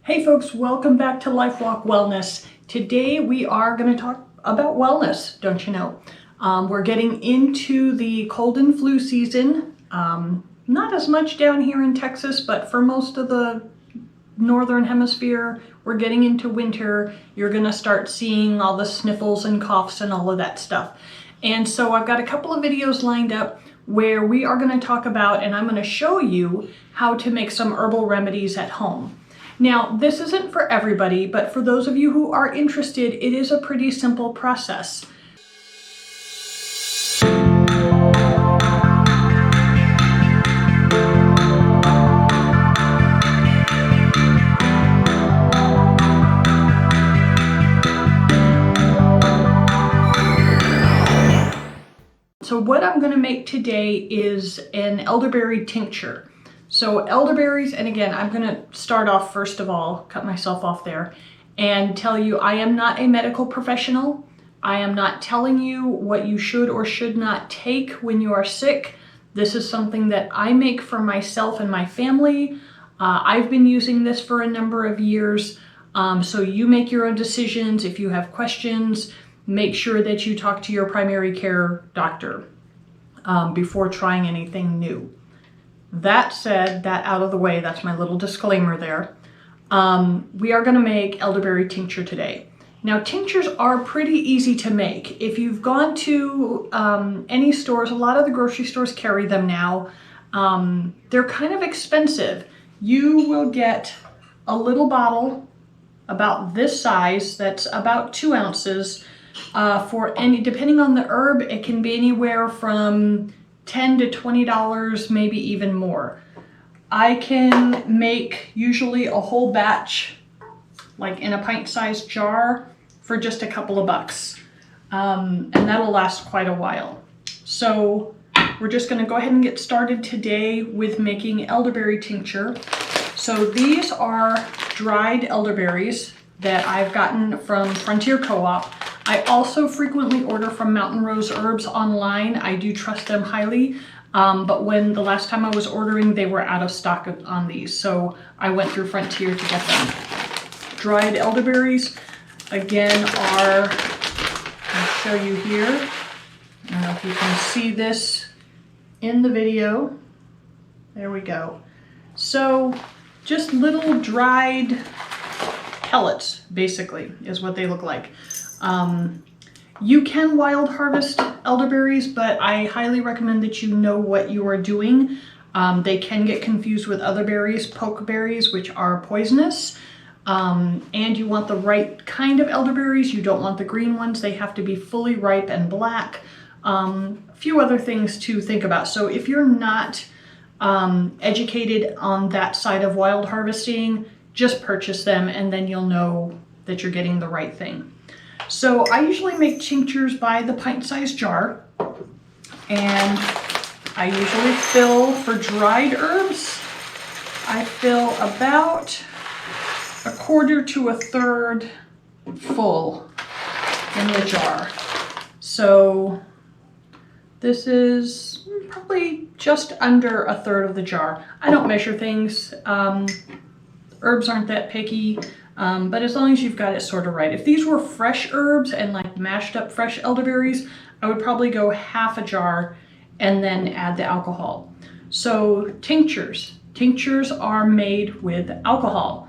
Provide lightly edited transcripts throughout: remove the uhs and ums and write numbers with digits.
Hey folks, welcome back to Life Walk Wellness. Today we are going to talk about wellness, don't you know? We're getting into the cold and flu season. Not as much down here in Texas, but for most of the northern hemisphere, we're getting into winter. You're going to start seeing all the sniffles and coughs and all of that stuff. And so I've got a couple of videos lined up where we are going to talk about, and I'm going to show you how to make some herbal remedies at home. Now, this isn't for everybody, but for those of you who are interested, it is a pretty simple process. So what I'm going to make today is an elderberry tincture. So elderberries, and again, I'm going to start off first of all, cut myself off there, and tell you I am not a medical professional. I am not telling you what you should or should not take when you are sick. This is something that I make for myself and my family. I've been using this for a number of years, so you make your own decisions. If you have questions, make sure that you talk to your primary care doctor before trying anything new. That said, that out of the way, that's my little disclaimer there. We are going to make elderberry tincture today. Now, tinctures are pretty easy to make. If you've gone to any stores, a lot of the grocery stores carry them now. They're kind of expensive. You will get a little bottle about this size, that's about 2 ounces. For any, depending on the herb, it can be anywhere from $10 to $20, maybe even more. I can make usually a whole batch, like in a pint-sized jar, for just a couple of bucks. And that'll last quite a while. So we're just going to go ahead and get started today with making elderberry tincture. So these are dried elderberries that I've gotten from Frontier Co-op. I also frequently order from Mountain Rose Herbs online. I do trust them highly, but when the last time I was ordering, they were out of stock on these, so I went through Frontier to get them. Dried elderberries, again, are, I'll show you here. I don't know if you can see this in the video. There we go. So just little dried pellets, basically, is what they look like. You can wild harvest elderberries, but I highly recommend that you know what you are doing. They can get confused with other berries, pokeberries, which are poisonous. And you want the right kind of elderberries. You don't want the green ones. They have to be fully ripe and black. A few other things to think about. So if you're not educated on that side of wild harvesting, just purchase them and then you'll know that you're getting the right thing. So I usually make tinctures by the pint-sized jar, and I usually fill, for dried herbs, I fill about 1/4 to 1/3 full in the jar. So this is probably just under 1/3 of the jar. I don't measure things. Herbs aren't that picky. But as long as you've got it sort of right. If these were fresh herbs and like mashed up fresh elderberries, I would probably go 1/2 jar and then add the alcohol. So tinctures. Tinctures are made with alcohol.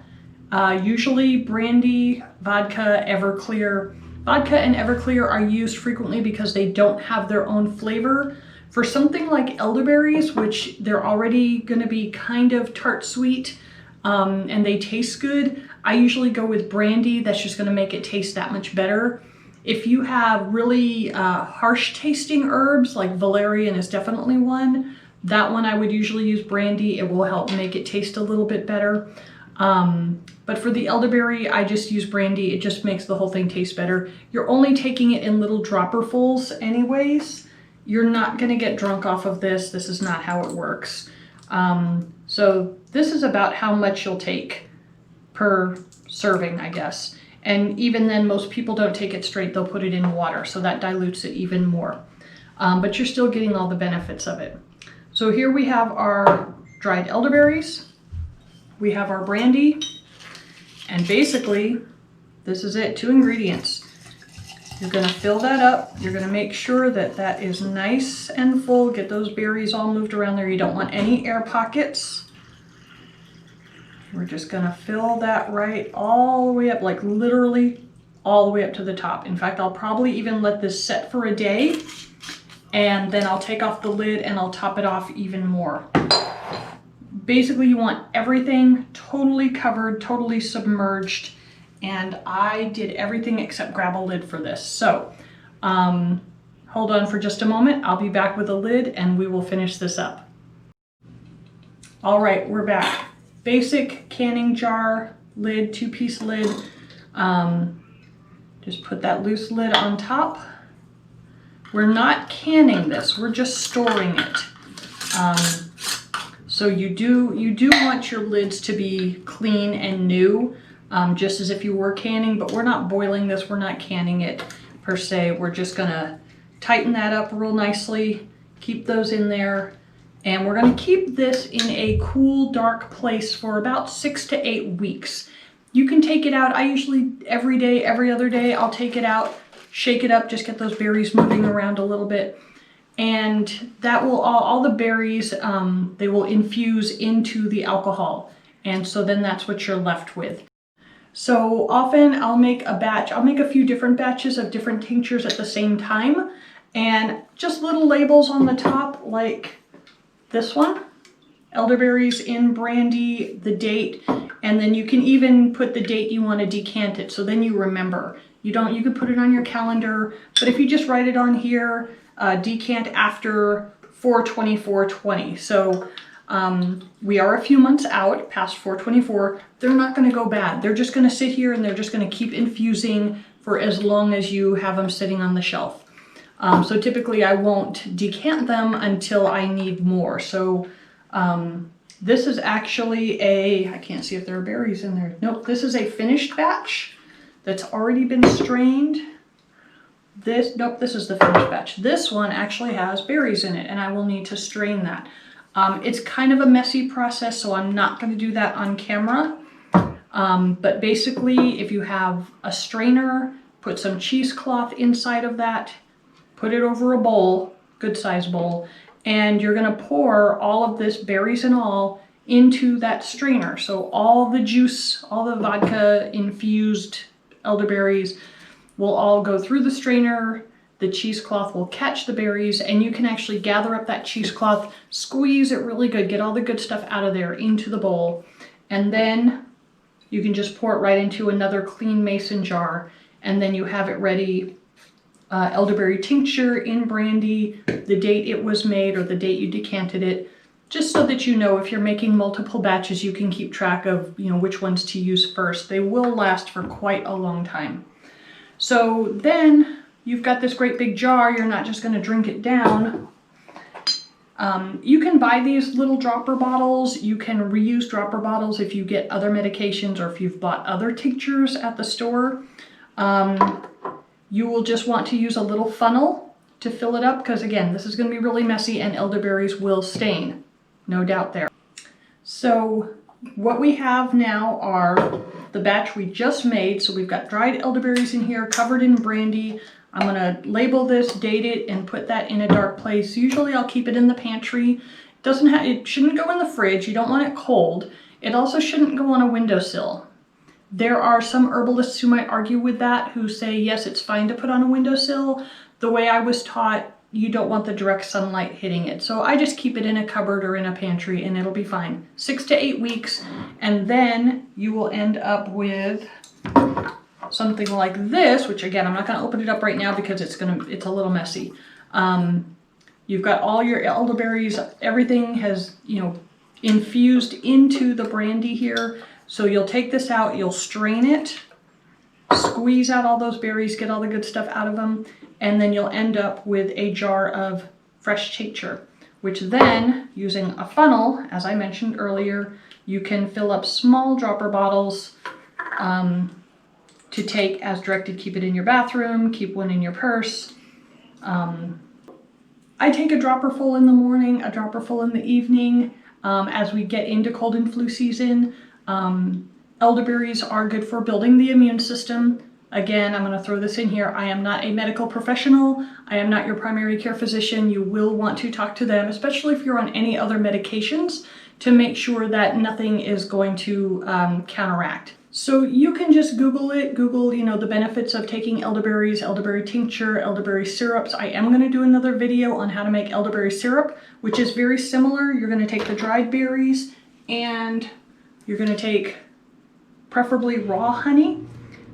Usually brandy, vodka, Everclear. Vodka and Everclear are used frequently because they don't have their own flavor. For something like elderberries, which they're already going to be kind of tart sweet, and they taste good, I usually go with brandy. That's just going to make it taste that much better. If you have really harsh tasting herbs, like valerian is definitely one, that one I would usually use brandy. It will help make it taste a little bit better. But for the elderberry, I just use brandy. It just makes the whole thing taste better. You're only taking it in little dropperfuls anyways. You're not going to get drunk off of this. This is not how it works. So this is about how much you'll take per serving, I guess. And even then, most people don't take it straight. They'll put it in water, so that dilutes it even more. But you're still getting all the benefits of it. So here we have our dried elderberries. We have our brandy. And basically, this is it, 2 ingredients. You're gonna fill that up. You're gonna make sure that that is nice and full. Get those berries all moved around there. You don't want any air pockets. We're just gonna fill that right all the way up, like literally all the way up to the top. In fact, I'll probably even let this set for a day, and then I'll take off the lid and I'll top it off even more. Basically, you want everything totally covered, totally submerged, and I did everything except grab a lid for this. So hold on for just a moment. I'll be back with a lid and we will finish this up. All right, we're back. Basic canning jar lid, 2-piece lid. Just put that loose lid on top. We're not canning this, we're just storing it. So you do want your lids to be clean and new, just as if you were canning, but we're not boiling this, we're not canning it per se. We're just gonna tighten that up real nicely, keep those in there, and we're gonna keep this in a cool, dark place for about 6 to 8 weeks. You can take it out. I usually every day, every other day, I'll take it out, shake it up, just get those berries moving around a little bit. And that will, all the berries, they will infuse into the alcohol. And so then that's what you're left with. So often I'll make a batch, I'll make a few different batches of different tinctures at the same time. And just little labels on the top, like this one, elderberries in brandy, the date, and then you can even put the date you want to decant it, so then you remember. You could put it on your calendar, but if you just write it on here, decant after 4/24/20. So we are a few months out past 4/24. They're not going to go bad. They're just going to sit here and they're just going to keep infusing for as long as you have them sitting on the shelf. So typically I won't decant them until I need more. So this is actually I can't see if there are berries in there. Nope, this is a finished batch that's already been strained. Nope, this is the finished batch. This one actually has berries in it and I will need to strain that. It's kind of a messy process, so I'm not going to do that on camera. But basically, if you have a strainer, put some cheesecloth inside of that, put it over a bowl, good size bowl, and you're going to pour all of this, berries and all, into that strainer. So all the juice, all the vodka infused elderberries will all go through the strainer. The cheesecloth will catch the berries, and you can actually gather up that cheesecloth, squeeze it really good, get all the good stuff out of there into the bowl, and then you can just pour it right into another clean mason jar, and then you have it ready. Elderberry tincture in brandy, the date it was made or the date you decanted it, just so that you know if you're making multiple batches, you can keep track of which ones to use first. They will last for quite a long time. So then you've got this great big jar. You're not just going to drink it down. You can buy these little dropper bottles. You can reuse dropper bottles if you get other medications or if you've bought other tinctures at the store. You will just want to use a little funnel to fill it up because, again, this is going to be really messy and elderberries will stain. No doubt there. So what we have now are the batch we just made. So we've got dried elderberries in here covered in brandy. I'm going to label this, date it, and put that in a dark place. Usually I'll keep it in the pantry. It shouldn't go in the fridge. You don't want it cold. It also shouldn't go on a windowsill. There are some herbalists who might argue with that, who say, yes, it's fine to put on a windowsill. The way I was taught, you don't want the direct sunlight hitting it. So I just keep it in a cupboard or in a pantry and it'll be fine. 6 to 8 weeks, and then you will end up with something like this, which again, I'm not going to open it up right now because it's a little messy. You've got all your elderberries, everything has, infused into the brandy here. So you'll take this out, you'll strain it, squeeze out all those berries, get all the good stuff out of them, and then you'll end up with a jar of fresh tincture, which then, using a funnel, as I mentioned earlier, you can fill up small dropper bottles to take as directed. Keep it in your bathroom, keep one in your purse. I take a dropper full in the morning, a dropper full in the evening. As we get into cold and flu season, Elderberries are good for building the immune system. Again, I'm going to throw this in here. I am not a medical professional. I am not your primary care physician. You will want to talk to them, especially if you're on any other medications, to make sure that nothing is going to counteract. So you can just Google it. Google, the benefits of taking elderberries, elderberry tincture, elderberry syrups. I am going to do another video on how to make elderberry syrup, which is very similar. You're going to take the dried berries and you're going to take preferably raw honey,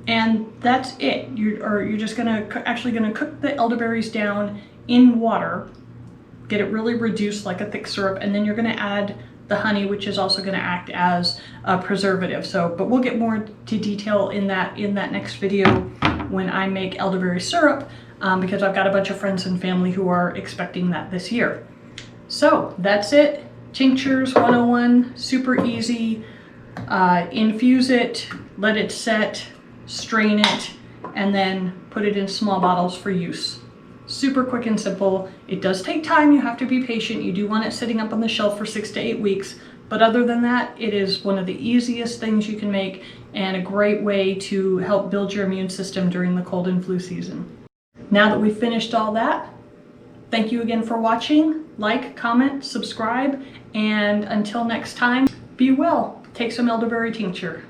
and that's it. You're just actually gonna cook the elderberries down in water, get it really reduced like a thick syrup, and then you're gonna add the honey, which is also gonna act as a preservative. But we'll get more to detail in that next video when I make elderberry syrup, because I've got a bunch of friends and family who are expecting that this year. So that's it. Tinctures 101, super easy. Infuse it, let it set, strain it, and then put it in small bottles for use. Super quick and simple. It does take time. You have to be patient. You do want it sitting up on the shelf for 6 to 8 weeks. But other than that, it is one of the easiest things you can make and a great way to help build your immune system during the cold and flu season. Now that we've finished all that, thank you again for watching. Like, comment, subscribe, and until next time, be well. Take some elderberry tincture.